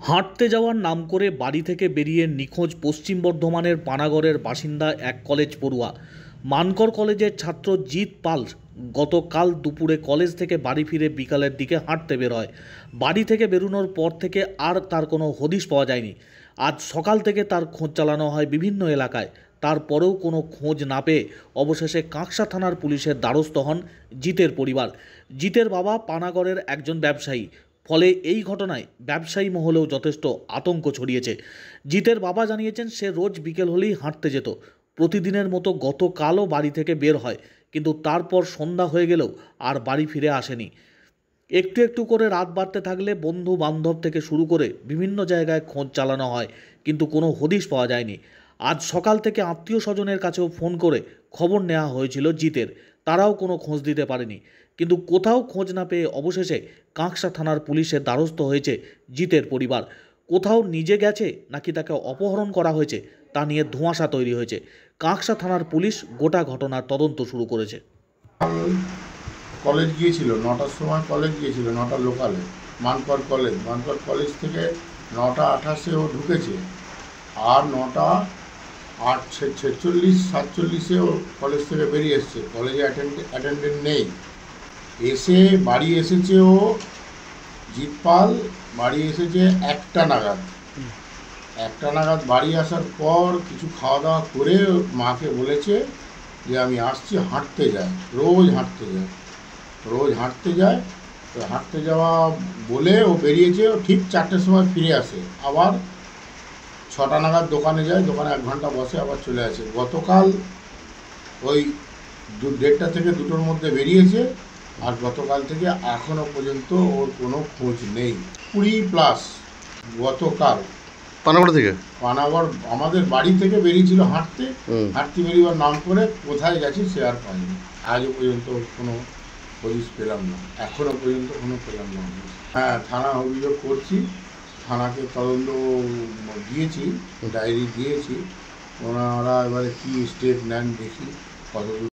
হাঁটতে যাওয়ার নাম করে বাড়ি থেকে বেরিয়ে নিখোঁজ পশ্চিম বর্ধমানের পানাগড়ের বাসিন্দা এক কলেজ পড়ুয়া। মানকর কলেজের ছাত্র জিৎ পাল গতকাল দুপুরে কলেজ থেকে বাড়ি ফিরে বিকালের দিকে হাঁটতে বের হয়। বাড়ি থেকে বেরোনোর পর থেকে আর তার কোনো হদিশ পাওয়া যায়নি। আজ সকাল থেকে তার খোঁজ চালানো হয় বিভিন্ন এলাকায়, তারপরেও কোনো খোঁজ না পেয়ে অবশেষে কাঁকসা থানার পুলিশের দ্বারস্থ হন জিতের পরিবার। জিতের বাবা পানাগড়ের একজন ব্যবসায়ী, ফলে এই ঘটনায় ব্যবসায়ী মহলেও যথেষ্ট আতঙ্ক ছড়িয়েছে। জিতের বাবা জানিয়েছেন, সে রোজ বিকেল হলেই হাঁটতে যেত। প্রতিদিনের মতো গতকালও বাড়ি থেকে বের হয়, কিন্তু তারপর সন্ধ্যা হয়ে গেলেও আর বাড়ি ফিরে আসেনি। একটু একটু করে রাত বাড়তে থাকলে বন্ধু বান্ধব থেকে শুরু করে বিভিন্ন জায়গায় খোঁজ চালানো হয়, কিন্তু কোনো হদিশ পাওয়া যায়নি। আজ সকাল থেকে আত্মীয় স্বজনের কাছেও ফোন করে খবর নেওয়া হয়েছিল জিতের, তারাও কোনো খোঁজ দিতে পারেনি। কিন্তু কোথাও খোঁজ না পেয়ে অবশেষে কাঁকসা থানার পুলিশের দ্বারস্থ হয়েছে জিতের পরিবার। কোথাও নিজে গেছে নাকি তাকে অপহরণ করা হয়েছে তা নিয়ে ধোঁয়াশা তৈরি হয়েছে। কাঁকসা থানার পুলিশ গোটা ঘটনার তদন্ত শুরু করেছে। কলেজ গিয়েছিল 9টার সময়, কলেজ গিয়েছিল 9টা লোকালে, মানকর কলেজ থেকে 9টা 28-এ ও ঢুকেছে, আর 9টা 46-47 ও কলেজ থেকে বেরিয়ে এসছে। কলেজে অ্যাটেন্ডেন্ট নেই। এসে বাড়ি এসেছে ও জিৎ পাল বাড়ি এসেছে 1টা নাগাদ। বাড়ি আসার পর কিছু খাওয়া দাওয়া করে মাকে বলেছে যে আমি আসছি, হাঁটতে যাই, রোজ হাঁটতে যায়। তো হাঁটতে যাওয়া বলে ও বেরিয়েছে, ও ঠিক 4টের সময় ফিরে আসে, আবার 6টা নাগাদ দোকানে যায়, দোকানে 1 ঘন্টা বসে আবার চলে আসে। গতকাল ওই 1:30 থেকে 2টোর মধ্যে বেরিয়েছে, আর গতকাল থেকে এখনও পর্যন্ত ওর কোনো খোঁজ নেই। 20+ গতকাল পানাগড় আমাদের বাড়ি থেকে বেরিয়েছিল হাঁটতে বেরিয়েবার নাম করে, কোথায় গেছে সে আর পাইনি। আজও পর্যন্ত কোনো হদিশ পেলাম না, এখনও পর্যন্ত কোনো পেলাম না। হ্যাঁ, থানা অভিযোগ করছি, থানাকে তদন্ত দিয়েছি, ডায়েরি দিয়েছি। ওনারা এবারে কী স্টেপ নেন দেখি, কতদূর